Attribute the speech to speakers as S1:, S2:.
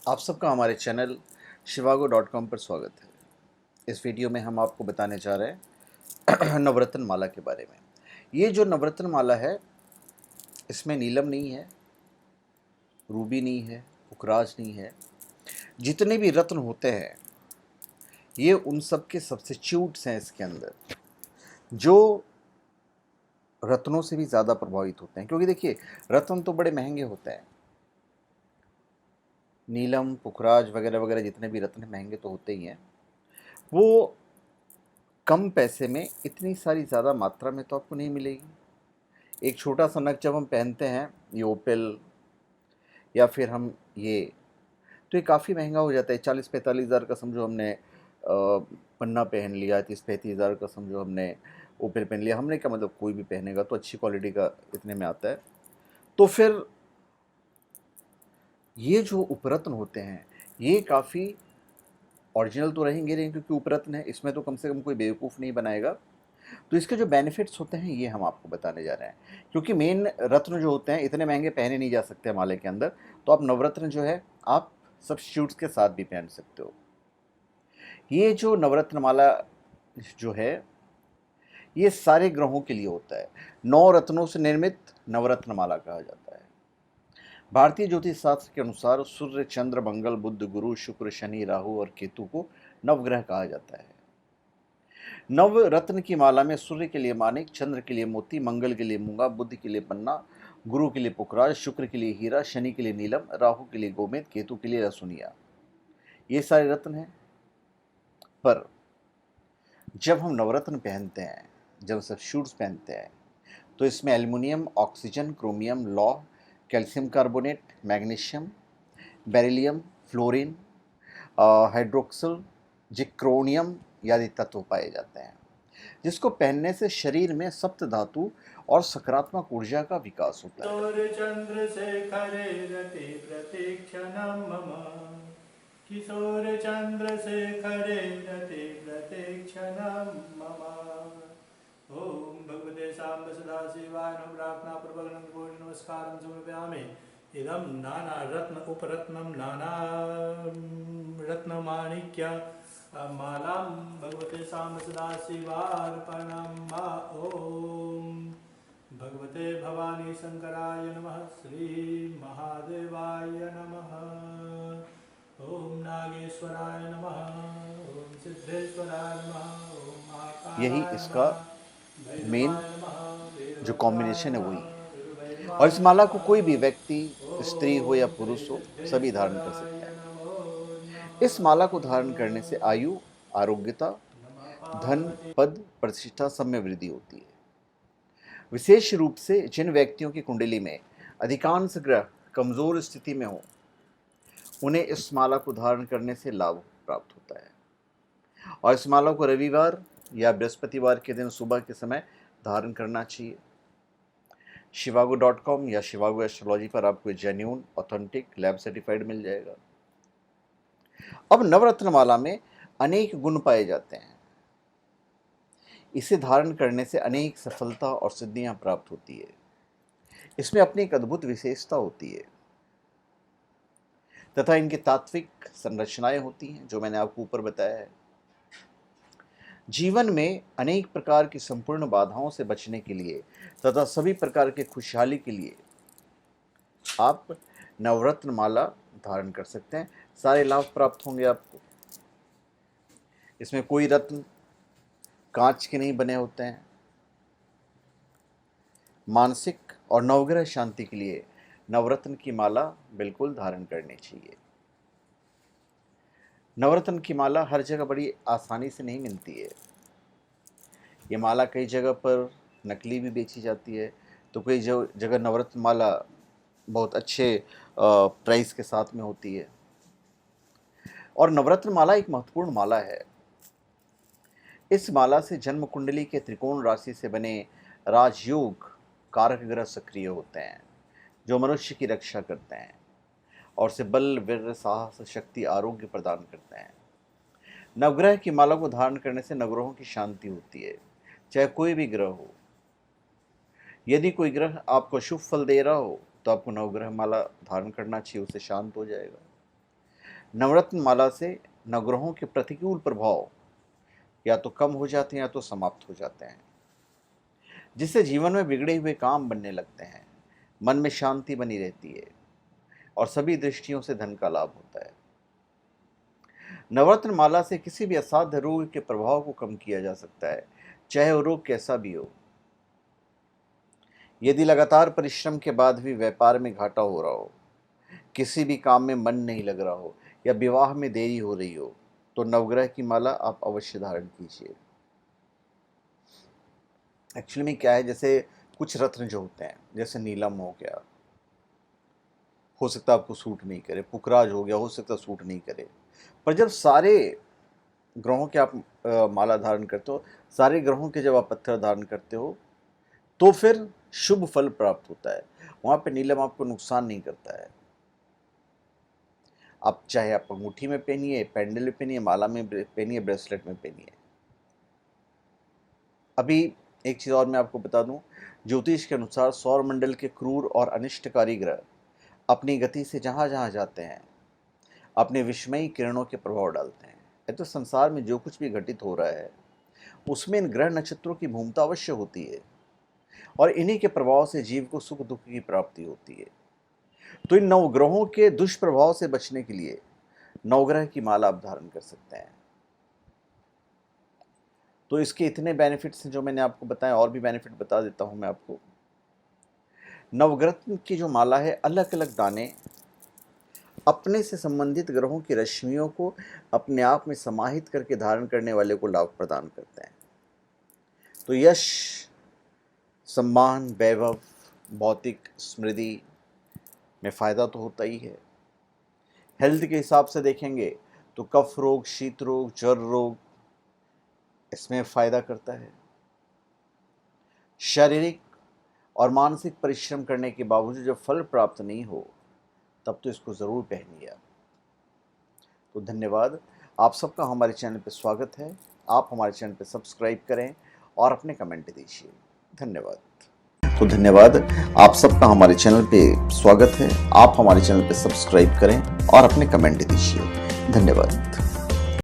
S1: आप सबका हमारे चैनल shivago.com पर स्वागत है। इस वीडियो में हम आपको बताने जा रहे हैं नवरत्न माला के बारे में। ये जो नवरत्न माला है, इसमें नीलम नहीं है, रूबी नहीं है, पुखराज नहीं है। जितने भी रत्न होते हैं, ये उन सब के सब्स्टिट्यूट्स हैं इसके अंदर, जो रत्नों से भी ज़्यादा प्रभावित होते हैं। क्योंकि देखिए, रत्न तो बड़े महंगे होते हैं। नीलम, पुखराज वगैरह वगैरह जितने भी रत्न महंगे तो होते ही हैं। वो कम पैसे में इतनी सारी ज़्यादा मात्रा में तो आपको नहीं मिलेगी। एक छोटा सा नग जब हम पहनते हैं, ये ओपेल या फिर हम ये, तो ये काफ़ी महंगा हो जाता है। 40-45 हज़ार का समझो हमने पन्ना पहन लिया, 30-35 हज़ार का समझो हमने ओपेल पहन लिया। हमने क्या मतलब, कोई भी पहनेगा तो अच्छी क्वालिटी का इतने में आता है। तो फिर ये जो उपरत्न होते हैं, ये काफ़ी ओरिजिनल तो रहेंगे नहीं, क्योंकि उपरत्न है, इसमें तो कम से कम कोई बेवकूफ़ नहीं बनाएगा। तो इसके जो बेनिफिट्स होते हैं, ये हम आपको बताने जा रहे हैं। क्योंकि मेन रत्न जो होते हैं, इतने महंगे पहने नहीं जा सकते माले के अंदर। तो आप नवरत्न जो है, आप सब्स्टिट्यूट्स के साथ भी पहन सकते हो। ये जो नवरत्न माला जो है, ये सारे ग्रहों के लिए होता है। 9 रत्नों से निर्मित नवरत्न माला कहा जाता है। भारतीय ज्योतिष शास्त्र के अनुसार सूर्य, चंद्र, मंगल, बुध, गुरु, शुक्र, शनि, राहु और केतु को नवग्रह कहा जाता है। नव रत्न की माला में सूर्य के लिए माणिक, चंद्र के लिए मोती, मंगल के लिए मूंगा, बुध के लिए पन्ना, गुरु के लिए पुखराज, शुक्र के लिए हीरा, शनि के लिए नीलम, राहु के लिए गोमेद, केतु के लिए रसुनिया। ये सारे रत्न हैं। पर जब हम नवरत्न पहनते हैं, जब सब शूट्स पहनते हैं, तो इसमें एल्युमिनियम, ऑक्सीजन, क्रोमियम, लौह, calcium carbonate, magnesium, beryllium, fluorine, hydroxyl, zirconium आदि तत्व पाए जाते हैं, जिसको पहनने से शरीर में सप्त धातु और सकारात्मक ऊर्जा का विकास होता है।
S2: किशोरचन्द्रशेखरे रते प्रतीक्षणं मम किशोरचन्द्रशेखरे रते प्रतीक्षणं मम ॐ भगवते साम्ब सदाशिवाय नमः प्रार्थनापूर्वक नमस्कारं समर्पयामि। इदं नानारत्न उपरत्नं नाना रत्नमाणिक्य मालां भगवते साम्ब सदाशिवार्पणं मा ॐ भगवते भवानी शंकराय नमः। श्री महादेवाय नमः। ओम नागेश्वराय नमः। ओम सिद्धेश्वराय नमः। ओम
S1: यही
S2: महाकालाय
S1: इसका
S2: नमः।
S1: मेन
S2: भैरवाय नमः।
S1: जो
S2: वीरभद्राय
S1: कॉम्बिनेशन है वही
S2: नमः।
S1: है। और इस
S2: वीरभैरवाय
S1: माला को कोई भी
S2: नमः।
S1: व्यक्ति, स्त्री हो या
S2: ओम
S1: पुरुष हो, सभी धारण कर
S2: सिद्धेश्वराय
S1: सकते हैं।
S2: नमो
S1: इस माला को
S2: नमः।
S1: धारण करने से आयु, आरोग्यता,
S2: नमः
S1: धन,
S2: पार्वती।
S1: पद, प्रतिष्ठा सब में वृद्धि होती है। विशेष रूप से जिन व्यक्तियों की कुंडली में अधिकांश ग्रह कमजोर स्थिति में हो, उन्हें इस माला को धारण करने से लाभ प्राप्त होता है। और इस माला को रविवार या बृहस्पतिवार के दिन सुबह के समय धारण करना चाहिए। shivago.com या शिवागो एस्ट्रोलॉजी पर आपको जेन्यून, ऑथेंटिक, लैब सर्टिफाइड मिल जाएगा। अब नवरत्न माला में अनेक गुण पाए जाते हैं। इसे धारण करने से अनेक सफलता और सिद्धियां प्राप्त होती है। इसमें अपनी एक अद्भुत विशेषता होती है तथा इनकी तात्विक संरचनाएं होती हैं, जो मैंने आपको ऊपर बताया है। जीवन में अनेक प्रकार की संपूर्ण बाधाओं से बचने के लिए तथा सभी प्रकार के खुशहाली के लिए आप नवरत्न माला धारण कर सकते हैं। सारे लाभ प्राप्त होंगे आपको। इसमें कोई रत्न कांच के नहीं बने होते हैं। मानसिक और नवग्रह शांति के लिए नवरत्न की माला बिल्कुल धारण करनी चाहिए। नवरत्न की माला हर जगह बड़ी आसानी से नहीं मिलती है। ये माला कई जगह पर नकली भी बेची जाती है, तो कई जगह नवरत्न माला बहुत अच्छे प्राइस के साथ में होती है। और नवरत्न माला एक महत्वपूर्ण माला है। इस माला से जन्म कुंडली के त्रिकोण राशि से बने राजयोग कारक ग्रह सक्रिय होते हैं, जो मनुष्य की रक्षा करते हैं और से बल, वीर, साहस, शक्ति, आरोग्य प्रदान करते हैं। नवग्रह की माला को धारण करने से नवग्रहों की शांति होती है, चाहे कोई भी ग्रह हो। यदि कोई ग्रह आपको शुभ फल दे रहा हो, तो आपको नवग्रह माला धारण करना चाहिए, उससे शांत हो जाएगा। नवरत्न माला से नवग्रहों के प्रतिकूल प्रभाव या तो कम हो जाते हैं या तो समाप्त हो जाते हैं, जिससे जीवन में बिगड़े हुए काम बनने लगते हैं, मन में शांति बनी रहती है और सभी दृष्टियों से धन का लाभ होता है। नवरत्न माला से किसी भी असाध्य रोग के प्रभाव को कम किया जा सकता है, चाहे वो रोग कैसा भी हो। यदि लगातार परिश्रम के बाद भी व्यापार में घाटा हो रहा हो, किसी भी काम में मन नहीं लग रहा हो या विवाह में देरी हो रही हो, तो नवग्रह की माला आप अवश्य धारण कीजिए। एक्चुअली में क्या है, जैसे कुछ रत्न जो होते हैं, जैसे नीलम हो गया, हो सकता है आपको सूट नहीं करे, पुखराज हो गया, हो सकता है सूट नहीं करे, पर जब सारे ग्रहों के आप माला धारण करते हो, सारे ग्रहों के जब आप पत्थर धारण करते हो, तो फिर शुभ फल प्राप्त होता है। वहाँ पे नीलम आपको नुकसान नहीं करता है। आप चाहे आप अंगूठी में पहनिए, पेंडल में पहनिए, माला में पहनिए, ब्रेसलेट में पहनिए। अभी एक चीज़ और मैं आपको बता दूं, ज्योतिष के अनुसार सौर मंडल के क्रूर और अनिष्टकारी ग्रह अपनी गति से जहाँ जहाँ जाते हैं, अपने विस्मयी किरणों के प्रभाव डालते हैं। ये तो संसार में जो कुछ भी घटित हो रहा है, उसमें इन ग्रह नक्षत्रों की भूमिका अवश्य होती है और इन्हीं के प्रभाव से जीव को सुख दुख की प्राप्ति होती है। तो इन नवग्रहों के दुष्प्रभाव से बचने के लिए नवग्रह की माला आप धारण कर सकते हैं। तो इसके इतने बेनिफिट्स हैं जो मैंने आपको बताए, और भी बेनिफिट बता देता हूं मैं आपको। नवरत्न की जो माला है, अलग अलग दाने अपने से संबंधित ग्रहों की रश्मियों को अपने आप में समाहित करके धारण करने वाले को लाभ प्रदान करते हैं। तो यश, सम्मान, वैभव, भौतिक समृद्धि में फ़ायदा तो होता ही है। हेल्थ के हिसाब से देखेंगे तो कफ रोग, शीत रोग, जर रोग, इसमें फ़ायदा करता है। शारीरिक और मानसिक परिश्रम करने के बावजूद जब फल प्राप्त नहीं हो, तब तो इसको ज़रूर पहनिए आप। तो धन्यवाद, आप सबका हमारे चैनल पे स्वागत है। आप हमारे चैनल पे सब्सक्राइब करें और अपने कमेंट दीजिए। धन्यवाद। तो धन्यवाद, आप सबका हमारे चैनल पे स्वागत है। आप हमारे चैनल पे सब्सक्राइब करें और अपने कमेंट दीजिए। धन्यवाद।